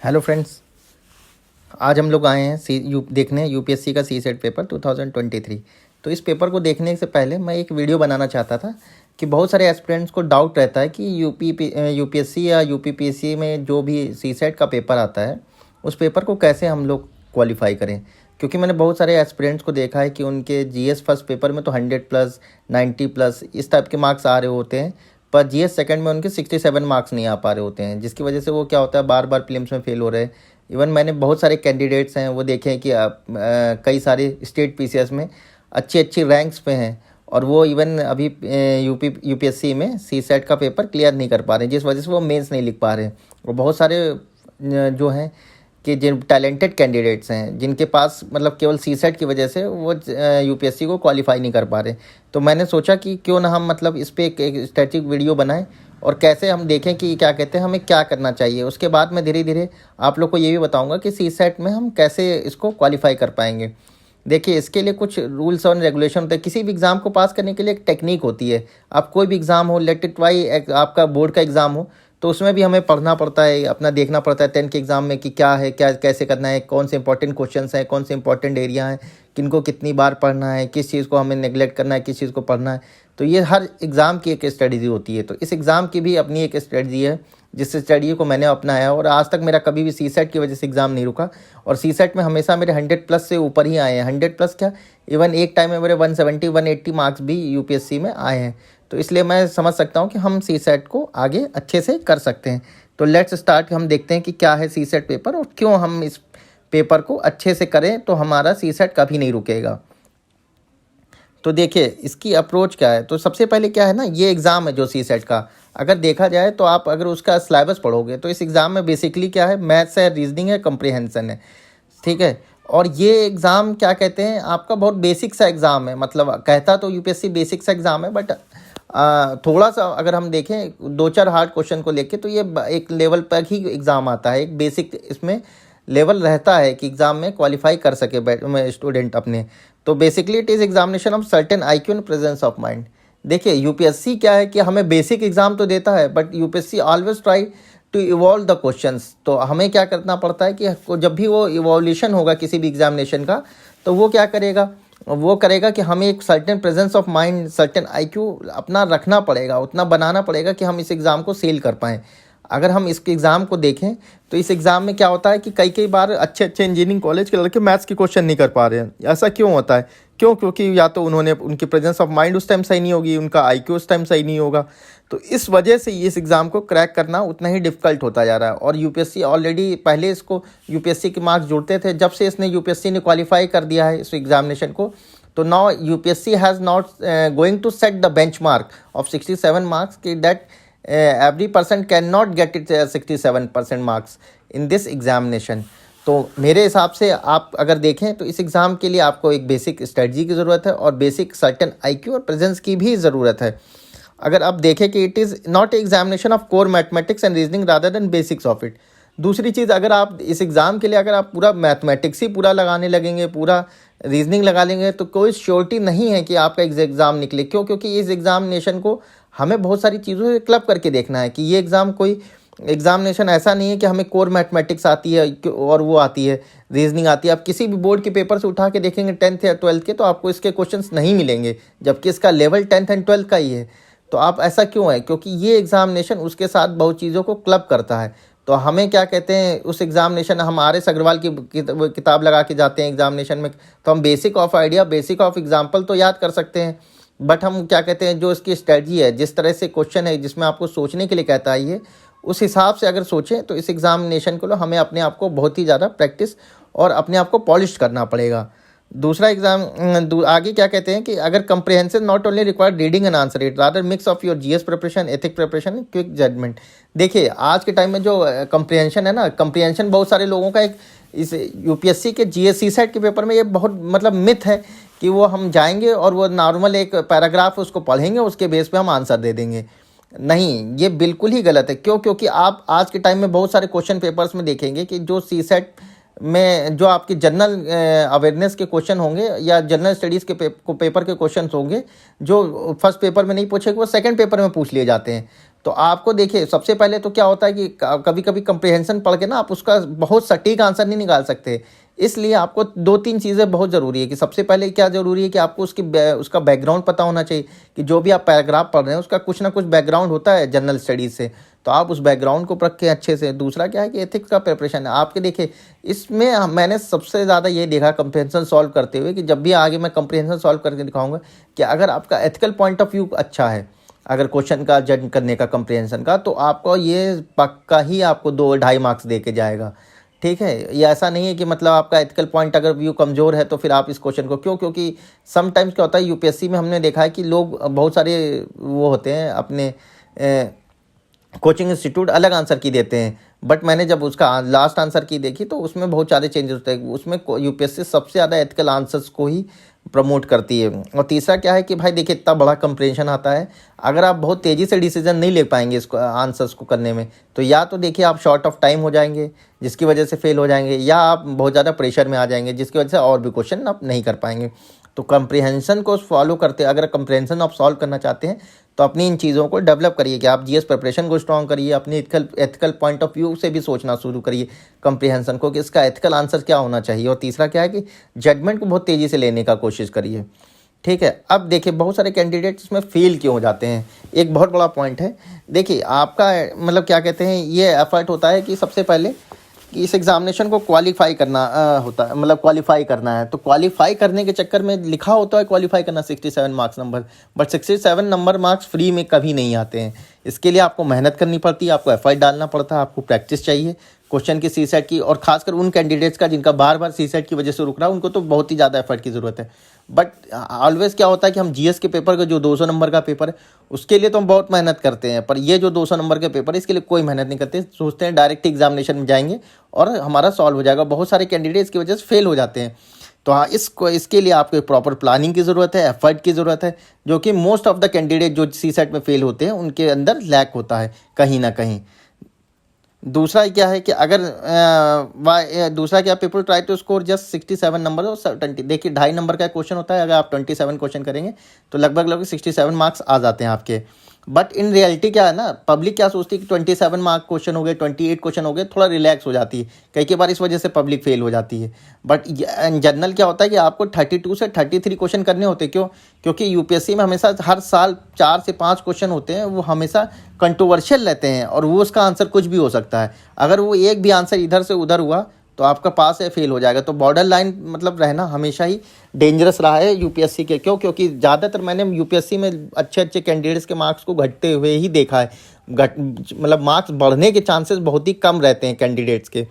Hello friends, आज हम लोग आए हैं देखने यूपीएससी का सी सेट पेपर 2023। तो इस पेपर को देखने से पहले मैं एक वीडियो बनाना चाहता था कि बहुत सारे एस्पिरेंट्स को डाउट रहता है कि यूपीएससी या यूपीपीएससी में जो भी सी सेट का पेपर आता है उस पेपर को कैसे हम लोग क्वालिफाई करें। क्योंकि मैंने बहुत सारे एस्पिरेंट्स को देखा है कि उनके जीएस फर्स्ट पेपर में तो 100+ 90+ इस टाइप के मार्क्स आ रहे होते हैं, पर जीएस सेकंड में उनके 67 मार्क्स नहीं आ पा रहे होते हैं, जिसकी वजह से वो क्या होता है बार बार प्रीलिम्स में फेल हो रहे हैं। इवन मैंने बहुत सारे कैंडिडेट्स हैं वो देखे हैं कि कई सारे स्टेट पीसीएस में अच्छी अच्छी रैंक्स पे हैं और वो इवन अभी यूपीएससी में सी सेट का पेपर क्लियर नहीं कर पा रहे हैं, जिस वजह से वो मेंस नहीं लिख पा रहे हैं। और बहुत सारे जो हैं कि जिन टैलेंटेड कैंडिडेट्स हैं जिनके पास मतलब केवल सी सेट की वजह से वो यूपीएससी को क्वालिफाई नहीं कर पा रहे। तो मैंने सोचा कि क्यों ना हम मतलब इस पर एक स्टैटिक वीडियो बनाएं और कैसे हम देखें कि क्या कहते हैं हमें क्या करना चाहिए। उसके बाद मैं धीरे धीरे आप लोग को ये भी बताऊंगा कि सी सेट में हम कैसे इसको क्वालिफाई कर पाएंगे। देखिए, इसके लिए कुछ रूल्स और रेगुलेशन होते हैं। किसी भी एग्ज़ाम को पास करने के लिए एक टेक्निक होती है। आप कोई भी एग्ज़ाम हो, लेट इट वाई आपका बोर्ड का एग्ज़ाम हो, तो उसमें भी हमें पढ़ना पड़ता है, अपना देखना पड़ता है 10 के एग्ज़ाम में कि क्या है, क्या कैसे करना है, कौन से इंपॉर्टेंट क्वेश्चंस हैं, कौन से इंपॉर्टेंट एरिया हैं, किनको कितनी बार पढ़ना है, किस चीज़ को हमें नेगलेक्ट करना है, किस चीज़ को पढ़ना है। तो ये हर एग्ज़ाम की एक स्ट्रेटजी होती है। तो इस एग्ज़ाम की भी अपनी एक स्ट्रेटजी है, जिस स्ट्रेटजी को मैंने अपनाया और आज तक मेरा कभी भी सी सेट की वजह से एग्ज़ाम नहीं रुका। और सी सेट में हमेशा मेरे 100+ से ऊपर ही आए हैं। 100+ क्या, इवन एक टाइम में मेरे 170 180 मार्क्स भी यूपीएससी में आए हैं। तो इसलिए मैं समझ सकता हूँ कि हम सी सेट को आगे अच्छे से कर सकते हैं। तो लेट्स स्टार्ट। हम देखते हैं कि क्या है सी सेट पेपर और क्यों हम इस पेपर को अच्छे से करें तो हमारा सी सेट कभी नहीं रुकेगा। तो देखिए इसकी अप्रोच क्या है। तो सबसे पहले क्या है ना, ये एग्ज़ाम है जो सी सेट का, अगर देखा जाए तो आप अगर उसका सिलेबस पढ़ोगे तो इस एग्ज़ाम में बेसिकली क्या है, मैथ्स है, रीजनिंग है, कंप्रीहेंशन है, ठीक है। और ये एग्ज़ाम क्या कहते हैं, आपका बहुत बेसिक सा एग्ज़ाम है। मतलब कहता तो यूपीएससी बेसिक सा एग्ज़ाम है, बट थोड़ा सा अगर हम देखें 2-4 हार्ड क्वेश्चन को लेके तो ये एक लेवल पर ही एग्ज़ाम आता है। एक बेसिक इसमें लेवल रहता है कि एग्ज़ाम में क्वालिफाई कर सके स्टूडेंट अपने। तो basically it is examination of certain IQ and presence of mind. देखिए यूपीएससी क्या है कि हमें बेसिक एग्ज़ाम तो देता है, but UPSC always try to evolve the questions. तो हमें क्या करना पड़ता है कि जब भी वो इवोल्यूशन होगा किसी भी एग्जामिनेशन का, तो वो क्या करेगा, वो करेगा कि हमें एक certain presence of mind, certain IQ अपना रखना पड़ेगा, उतना बनाना पड़ेगा कि हम इस एग्ज़ाम को सेल कर पाएँ। अगर हम इसके एग्ज़ाम को देखें तो इस एग्ज़ाम में क्या होता है कि कई बार अच्छे अच्छे इंजीनियरिंग कॉलेज के लड़के मैथ्स के क्वेश्चन नहीं कर पा रहे हैं। ऐसा क्यों होता है? क्योंकि या तो उनकी प्रेजेंस ऑफ माइंड उस टाइम सही नहीं होगी, उनका आईक्यू उस टाइम सही नहीं होगा। तो इस वजह से इस एग्ज़ाम को क्रैक करना उतना ही डिफ़िकल्ट होता जा रहा है। और यूपीएससी ऑलरेडी पहले इसको यूपीएससी के मार्क्स जुड़ते थे, जब से इसने यूपीएससी ने क्वालिफाई कर दिया है इस एग्जामिनेशन को, तो now UPSC has not going to set the benchmark of 67 marks कि that every person cannot get it 67% marks in this examination. तो मेरे हिसाब से आप अगर देखें तो इस एग्ज़ाम के लिए आपको एक बेसिक स्ट्रेटजी की ज़रूरत है और बेसिक सर्टेन आईक्यू और प्रेजेंस की भी ज़रूरत है। अगर आप देखें कि it is not examination of core mathematics and reasoning rather than basics of it. दूसरी चीज़, अगर आप इस एग्ज़ाम के लिए अगर आप पूरा मैथमेटिक्स ही पूरा लगाने लगेंगे, पूरा रीजनिंग लगा लेंगे, तो कोई श्योरिटी नहीं है कि आपका एग्ज़ाम निकले। क्यों? क्योंकि इस एग्ज़ामिनेशन को हमें बहुत सारी चीज़ों से क्लब करके देखना है कि ये एग्ज़ाम कोई एग्ज़ामिनेशन ऐसा नहीं है कि हमें कोर मैथमेटिक्स आती है और वो आती है, रीजनिंग आती है। आप किसी भी बोर्ड के पेपर से उठा के देखेंगे 10th या 12th के, तो आपको इसके क्वेश्चंस नहीं मिलेंगे, जबकि इसका लेवल 10th एंड 12th का ही है। तो आप ऐसा क्यों है? क्योंकि ये एग्ज़ामिनेशन उसके साथ बहुत चीज़ों को क्लब करता है। तो हमें क्या कहते हैं, उस एग्ज़ामिनेशन हम RS अग्रवाल की किताब लगा के जाते हैं एग्ज़ामिनेशन में, तो हम basic of idea, basic of example तो याद कर सकते हैं, बट हम क्या कहते हैं जो इसकी स्ट्रेटजी है, जिस तरह से क्वेश्चन है जिसमें आपको सोचने के लिए कहता है ये, उस हिसाब से अगर सोचें तो इस एग्ज़ामिनेशन को हमें अपने आप को बहुत ही ज़्यादा प्रैक्टिस और अपने आप को पॉलिश करना पड़ेगा। दूसरा आगे क्या कहते हैं कि अगर comprehension not only required reading and answer it rather mix of your GS preparation, ethic preparation, quick judgement. देखिए आज के टाइम में जो कंप्रिहेंशन है ना, कंप्रिहेंशन बहुत सारे लोगों का एक इस यूपीएससी के जीएस सी सेट के पेपर में ये बहुत मतलब मिथ है कि वो हम जाएंगे और वो नॉर्मल एक पैराग्राफ उसको पढ़ेंगे, उसके बेस पे हम आंसर दे देंगे। नहीं, ये बिल्कुल ही गलत है। क्यों? क्योंकि आप आज के टाइम में बहुत सारे क्वेश्चन पेपर्स में देखेंगे कि जो सी सेट में जो आपकी जनरल अवेयरनेस के क्वेश्चन होंगे या जनरल स्टडीज़ के पेपर के क्वेश्चन होंगे, जो फर्स्ट पेपर में नहीं पूछे वो सेकंड पेपर में पूछ लिए जाते हैं। तो आपको देखिए सबसे पहले तो क्या होता है कि कभी कभी कंप्रिहेंशन पढ़ के ना आप उसका बहुत सटीक आंसर नहीं निकाल सकते। इसलिए आपको 2-3 चीज़ें बहुत ज़रूरी है कि सबसे पहले क्या ज़रूरी है कि आपको उसका बैकग्राउंड पता होना चाहिए कि जो भी आप पैराग्राफ पढ़ रहे हैं उसका कुछ ना कुछ बैकग्राउंड होता है जनरल स्टडीज़ से, तो आप उस बैकग्राउंड को रखें अच्छे से। दूसरा क्या है कि एथिक्स का प्रिपरेशन है आपके। देखिए इसमें मैंने सबसे ज़्यादा ये देखा कंप्रिहेंशन सॉल्व करते हुए कि जब भी आगे मैं कंप्रिहेंशन सॉल्व करके दिखाऊंगा कि अगर आपका एथिकल पॉइंट ऑफ व्यू अच्छा है, अगर क्वेश्चन का जज करने का कंप्रिहेंशन का, तो आपको ये पक्का ही आपको 2-2.5 मार्क्स दे के जाएगा। ठीक है, ये ऐसा नहीं है कि मतलब आपका एथिकल पॉइंट अगर व्यू कमज़ोर है तो फिर आप इस क्वेश्चन को क्योंकि समटाइम्स क्या होता है यूपीएससी में हमने देखा है कि लोग बहुत सारे वो होते हैं अपने कोचिंग इंस्टीट्यूट अलग आंसर की देते हैं, बट मैंने जब उसका लास्ट आंसर की देखी तो उसमें बहुत सारे चेंजेस होते हैं। उसमें यूपीएससी सबसे ज़्यादा एथिकल आंसर्स को ही प्रमोट करती है। और तीसरा क्या है कि भाई देखिए इतना बड़ा कंप्रेंशन आता है, अगर आप बहुत तेज़ी से डिसीजन नहीं ले पाएंगे इसको आंसर्स को करने में, तो या तो देखिए आप शॉर्ट ऑफ टाइम हो जाएंगे जिसकी वजह से फेल हो जाएंगे, या आप बहुत ज़्यादा प्रेशर में आ जाएंगे जिसकी वजह से और भी क्वेश्चन आप नहीं कर पाएंगे। तो कंप्रिहेंशन को फॉलो करते, अगर कंप्रिहेंशन आप सॉल्व करना चाहते हैं तो अपनी इन चीज़ों को डेवलप करिए कि आप जीएस प्रिपरेशन को स्ट्रॉन्ग करिए, अपनी एथिकल पॉइंट ऑफ व्यू से भी सोचना शुरू करिए कंप्रिहेंशन को कि इसका एथिकल आंसर क्या होना चाहिए। और तीसरा क्या है कि जजमेंट को बहुत तेज़ी से लेने का कोशिश करिए। ठीक है, अब देखिए बहुत सारे कैंडिडेट्स इसमें फेल क्यों हो जाते हैं, एक बहुत बड़ा पॉइंट है। देखिए आपका मतलब क्या कहते हैं ये एफर्ट होता है कि सबसे पहले कि इस एग्जामिनेशन को क्वालिफाई करना होता है, मतलब क्वालिफाई करना है, तो क्वालिफाई करने के चक्कर में लिखा होता है क्वालिफाई करना 67 marks number, but 67 number marks free में कभी नहीं आते हैं। इसके लिए आपको मेहनत करनी पड़ती है, आपको एफर्ट डालना पड़ता है, आपको प्रैक्टिस चाहिए क्वेश्चन की सी सेट की, और खासकर उन कैंडिडेट्स का जिनका बार बार सी सेट की वजह से रुक रहा है उनको तो बहुत ही ज़्यादा एफर्ट की ज़रूरत है। बट ऑलवेज क्या होता है कि हम जीएस के पेपर का जो 200 नंबर का पेपर है उसके लिए तो हम बहुत मेहनत करते हैं, पर ये जो 200 नंबर के पेपर है इसके लिए कोई मेहनत नहीं करते, सोचते हैं डायरेक्ट एग्जामिनेशन में जाएंगे और हमारा सॉल्व हो जाएगा। बहुत सारे कैंडिडेट्स की वजह से फेल हो जाते हैं। तो हाँ, इसके लिए आपको एक प्रॉपर प्लानिंग की ज़रूरत है, एफर्ट की ज़रूरत है, जो कि मोस्ट ऑफ द कैंडिडेट जो सी सेट में फेल होते हैं उनके अंदर लैक होता है कहीं ना कहीं। दूसरा क्या है कि अगर दूसरा क्या, people try to score just 67 number और 20, देखिए 2.5 नंबर का क्वेश्चन होता है, अगर आप 27 क्वेश्चन करेंगे तो लगभग 67 मार्क्स आ जाते हैं आपके। बट इन रियलिटी क्या है ना, पब्लिक क्या सोचती है कि 27 मार्क क्वेश्चन हो गए, 28 क्वेश्चन हो गए, थोड़ा रिलैक्स हो जाती है, कई बार इस वजह से पब्लिक फेल हो जाती है। बट इन जनरल क्या होता है कि आपको 32 से 33 क्वेश्चन करने होते हैं। क्यों? क्योंकि यूपीएससी में हमेशा हर साल 4 से 5 क्वेश्चन होते हैं, वो हमेशा कंट्रोवर्शियल रहते हैं और वो उसका आंसर कुछ भी हो सकता है। अगर वो एक भी आंसर इधर से उधर हुआ तो आपका पास है फेल हो जाएगा। तो बॉर्डर लाइन मतलब रहना हमेशा ही डेंजरस रहा है यूपीएससी के। क्योंकि ज़्यादातर मैंने यूपीएससी में अच्छे अच्छे कैंडिडेट्स के मार्क्स को घटते हुए ही देखा है, मतलब मार्क्स बढ़ने के चांसेस बहुत ही कम रहते हैं कैंडिडेट्स के।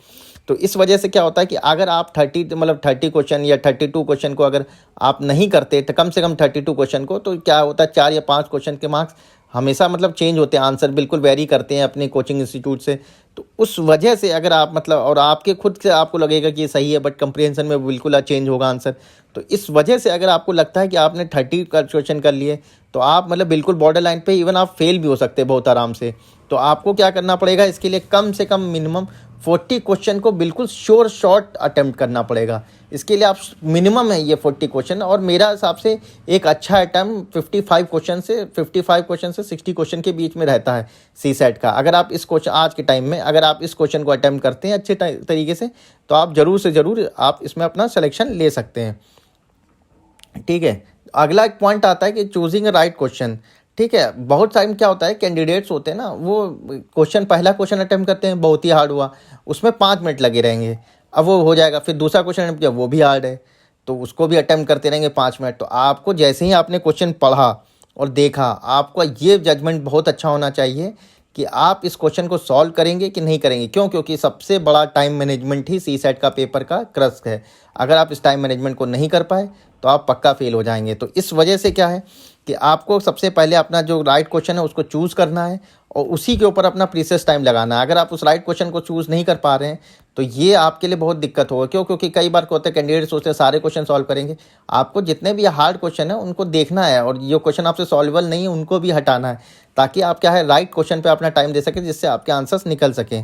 तो इस वजह से क्या होता है कि अगर आप 30 क्वेश्चन या 32 क्वेश्चन को अगर आप नहीं करते तो कम से कम 32 क्वेश्चन को, तो क्या होता है 4 या 5 क्वेश्चन के मार्क्स हमेशा मतलब चेंज होते हैं, आंसर बिल्कुल वेरी करते हैं अपने कोचिंग इंस्टीट्यूट से। तो उस वजह से अगर आप मतलब, और आपके खुद से आपको लगेगा कि ये सही है बट कंप्रिहेंशन में बिल्कुल चेंज होगा आंसर, तो इस वजह से अगर आपको लगता है कि आपने 30 का क्वेश्चन कर लिए तो आप मतलब बिल्कुल बॉर्डर लाइन पे इवन आप फेल भी हो सकते हैं बहुत आराम से। तो आपको क्या करना पड़ेगा, इसके लिए कम से कम मिनिमम 40 क्वेश्चन को बिल्कुल श्योर शॉर्ट अटेम्प्ट करना पड़ेगा। इसके लिए आप मिनिमम है ये 40 क्वेश्चन, और मेरा हिसाब से एक अच्छा अटेम्प्ट 55 क्वेश्चन से 60 क्वेश्चन के बीच में रहता है सी सेट का। अगर आप इस क्वेश्चन आज के टाइम में अगर आप इस क्वेश्चन को अटेम्प्ट करते हैं अच्छे तरीके से, तो आप ज़रूर से ज़रूर आप इसमें अपना सिलेक्शन ले सकते हैं। ठीक है, अगला एक पॉइंट आता है कि चूजिंग राइट क्वेश्चन। ठीक है, बहुत टाइम क्या होता है कैंडिडेट्स होते हैं ना, वो पहला क्वेश्चन अटेम्प्ट करते हैं, बहुत ही हार्ड हुआ, उसमें 5 मिनट लगे रहेंगे, अब वो हो जाएगा। फिर दूसरा क्वेश्चन अटेम्प्ट किया, वो भी हार्ड है, तो उसको भी अटेम्प्ट करते रहेंगे 5 मिनट। तो आपको जैसे ही आपने क्वेश्चन पढ़ा और देखा, आपका ये जजमेंट बहुत अच्छा होना चाहिए कि आप इस क्वेश्चन को सॉल्व करेंगे कि नहीं करेंगे। क्यों? क्योंकि सबसे बड़ा टाइम मैनेजमेंट ही सी सेट का पेपर का क्रक्स है। अगर आप इस टाइम मैनेजमेंट को नहीं कर पाए तो आप पक्का फेल हो जाएंगे। तो इस वजह से क्या है कि आपको सबसे पहले अपना जो राइट क्वेश्चन है उसको चूज़ करना है और उसी के ऊपर अपना प्रीसियस टाइम लगाना है। अगर आप उस राइट क्वेश्चन को चूज़ नहीं कर पा रहे हैं तो ये आपके लिए बहुत दिक्कत होगा। क्यों? क्योंकि कई बार क्या होता है कैंडिडेट सोचते हैं सारे क्वेश्चन सॉल्व करेंगे। आपको जितने भी हार्ड क्वेश्चन है उनको देखना है और जो क्वेश्चन आपसे सॉल्वेबल नहीं है उनको भी हटाना है, ताकि आप क्या है राइट क्वेश्चन पे अपना टाइम दे सकें, जिससे आपके आंसर्स निकल सकें।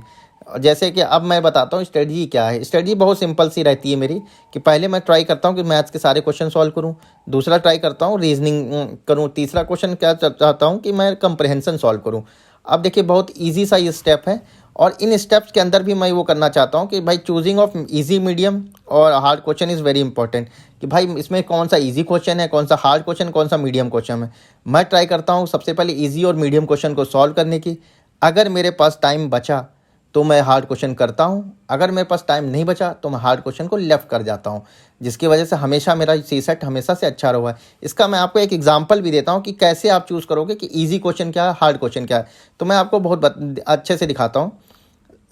जैसे कि अब मैं बताता हूँ स्ट्रेटजी क्या है। स्ट्रेटजी बहुत सिंपल सी रहती है मेरी, कि पहले मैं ट्राई करता हूँ कि मैथ्स के सारे क्वेश्चन सॉल्व करूँ, दूसरा ट्राई करता हूँ रीजनिंग करूँ, तीसरा क्वेश्चन क्या चाहता हूँ कि मैं कंप्रहेंशन सॉल्व करूँ। अब देखिए बहुत ईजी सा ये स्टेप है, और इन स्टेप्स के अंदर भी मैं वो करना चाहता हूँ कि भाई चूजिंग ऑफ इजी, मीडियम और hard question is very important, कि भाई इसमें कौन सा इजी क्वेश्चन है, कौन सा हार्ड क्वेश्चन, कौन सा मीडियम क्वेश्चन है। मैं ट्राई करता हूँ सबसे पहले इजी और मीडियम क्वेश्चन को सॉल्व करने की। अगर मेरे पास टाइम बचा तो मैं हार्ड क्वेश्चन करता हूँ, अगर मेरे पास टाइम नहीं बचा तो मैं हार्ड क्वेश्चन को लेफ्ट कर जाता हूँ, जिसकी वजह से हमेशा मेरा सी सेट हमेशा से अच्छा रहा है। इसका मैं आपको एक एग्जांपल भी देता हूँ कि कैसे आप चूज़ करोगे कि इजी क्वेश्चन क्या है, हार्ड क्वेश्चन क्या है। तो मैं आपको बहुत अच्छे से दिखाता हूँ।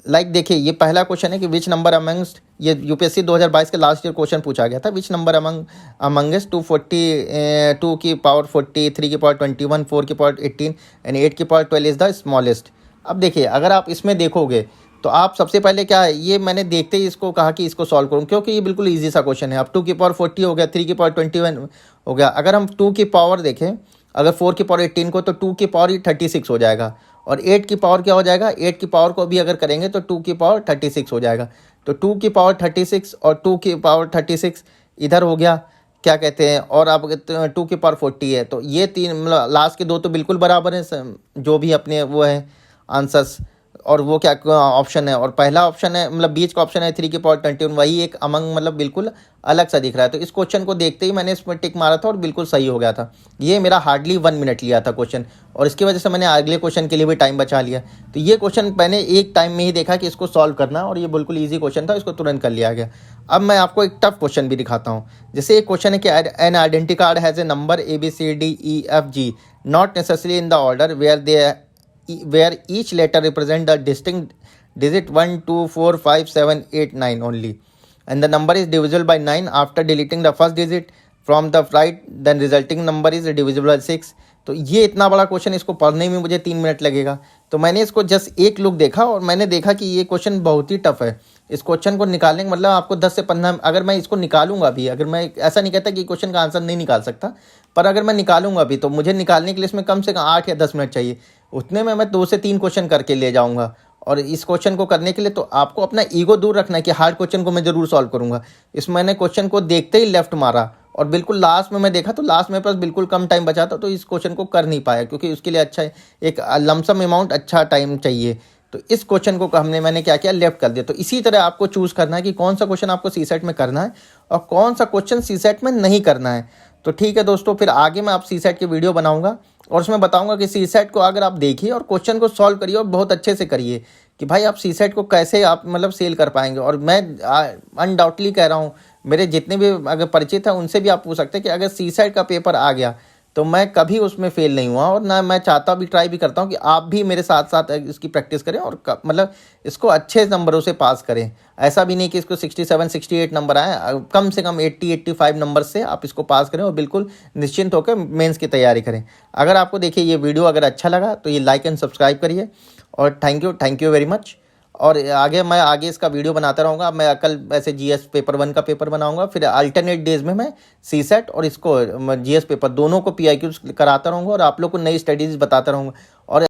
देखिए ये पहला क्वेश्चन है कि विच नंबर अमंगस्ट, ये यूपीएससी 2022 के लास्ट ईयर क्वेश्चन पूछा गया था, विच नंबर अमंगस्ट 2 की पावर 40, 3 की पावर 21, 4 की पावर 18 एंड 8 की पावर 12 इज़ द स्मॉलेस्ट। अब देखिए अगर आप इसमें देखोगे तो आप सबसे पहले क्या है, ये मैंने देखते ही इसको कहा कि इसको सॉल्व करूँ, क्योंकि ये बिल्कुल ईजी सा क्वेश्चन है। अब 2 की पावर 40 हो गया, 3 की पावर 21 हो गया। अगर हम 2 की पावर देखें, अगर 4 की पावर 18 को, तो 2 की पावर ही 36 हो जाएगा, और 8 की पावर क्या हो जाएगा, 8 की पावर को भी अगर करेंगे तो 2 की पावर 36 हो जाएगा। तो 2 की पावर 36 और 2 की पावर 36 इधर हो गया, क्या कहते हैं, और अब 2 की पावर 40 है। तो ये तीन मतलब लास्ट के दो तो बिल्कुल बराबर हैं, जो भी अपने वो है आंसर्स, और वो क्या ऑप्शन है, और पहला ऑप्शन है मतलब बीच का ऑप्शन है 3 की पावर 21, वही एक अमंग मतलब बिल्कुल अलग सा दिख रहा है। तो इस क्वेश्चन को देखते ही मैंने इसमें टिक मारा था और बिल्कुल सही हो गया था। ये मेरा हार्डली 1 मिनट लिया था क्वेश्चन, और इसकी वजह से मैंने अगले क्वेश्चन के लिए भी टाइम बचा लिया। तो ये क्वेश्चन मैंने एक टाइम में ही देखा कि इसको सॉल्व करना, और ये बिल्कुल ईजी क्वेश्चन था, इसको तुरंत कर लिया गया। अब मैं आपको एक टफ क्वेश्चन भी दिखाता हूँ। जैसे एक क्वेश्चन है कि an identity card has a number ABCDEFG not necessary in the order where each letter represent a distinct digit 1 2 4 5 7 8 9 only, and the number is divisible by 9 after deleting the first digit from the right, then resulting number is divisible by 6। तो ये इतना बड़ा question, इसको पढ़ने में मुझे 3 minute लगेगा। तो मैंने इसको जस्ट एक लुक देखा और मैंने देखा कि ये क्वेश्चन बहुत ही टफ है। इस क्वेश्चन को निकालने का मतलब आपको 10 से 15, अगर मैं इसको निकालूंगा भी, अगर मैं ऐसा नहीं कहता कि क्वेश्चन का आंसर नहीं निकाल सकता, पर अगर मैं निकालूंगा भी तो मुझे निकालने के लिए इसमें कम से कम 8 या 10 मिनट चाहिए। उतने में मैं 2 से 3 क्वेश्चन करके ले जाऊंगा। और इस क्वेश्चन को करने के लिए तो आपको अपना ईगो दूर रखना है कि हार्ड क्वेश्चन को मैं जरूर सॉल्व करूंगा। इस मैंने क्वेश्चन को देखते ही लेफ्ट मारा, और बिल्कुल लास्ट में मैं देखा तो लास्ट मेरे पास बिल्कुल कम टाइम बचा था, तो इस क्वेश्चन को कर नहीं पाया, क्योंकि उसके लिए अच्छा एक लमसम अमाउंट अच्छा टाइम चाहिए। तो इस क्वेश्चन को मैंने क्या किया, लेफ्ट कर दिया। तो इसी तरह आपको चूज़ करना है कि कौन सा क्वेश्चन आपको सीसेट में करना है और कौन सा क्वेश्चन सीसेट में नहीं करना है। तो ठीक है दोस्तों, फिर आगे मैं आप सीसेट की वीडियो बनाऊंगा और उसमें बताऊंगा कि सीसेट को अगर आप देखिए और क्वेश्चन को सॉल्व करिए और बहुत अच्छे से करिए, कि भाई आप सीसेट को कैसे आप मतलब सेल कर पाएंगे। और मैं अनडाउटली कह रहा हूँ, मेरे जितने भी अगर परिचित हैं उनसे भी आप पूछ सकते हैं कि अगर सीसेट का पेपर आ गया तो मैं कभी उसमें फेल नहीं हुआ, और ना मैं चाहता भी, ट्राई भी करता हूँ कि आप भी मेरे साथ साथ इसकी प्रैक्टिस करें और मतलब इसको अच्छे नंबरों से पास करें। ऐसा भी नहीं कि इसको 67 68 नंबर आए, कम से कम 80 85 नंबर से आप इसको पास करें और बिल्कुल निश्चिंत होकर मेंस की तैयारी करें। अगर आपको देखिए ये वीडियो अगर अच्छा लगा तो ये लाइक एंड सब्सक्राइब करिए, और थैंक यू वेरी मच। और आगे इसका वीडियो बनाता रहूँगा। मैं कल ऐसे जीएस पेपर 1 का पेपर बनाऊंगा, फिर अल्टरनेट डेज में मैं सीसेट और इसको जीएस पेपर दोनों को PIQs कराता रहूँगा, और आप लोग को नई स्टडीज़ बताता रहूँगा। और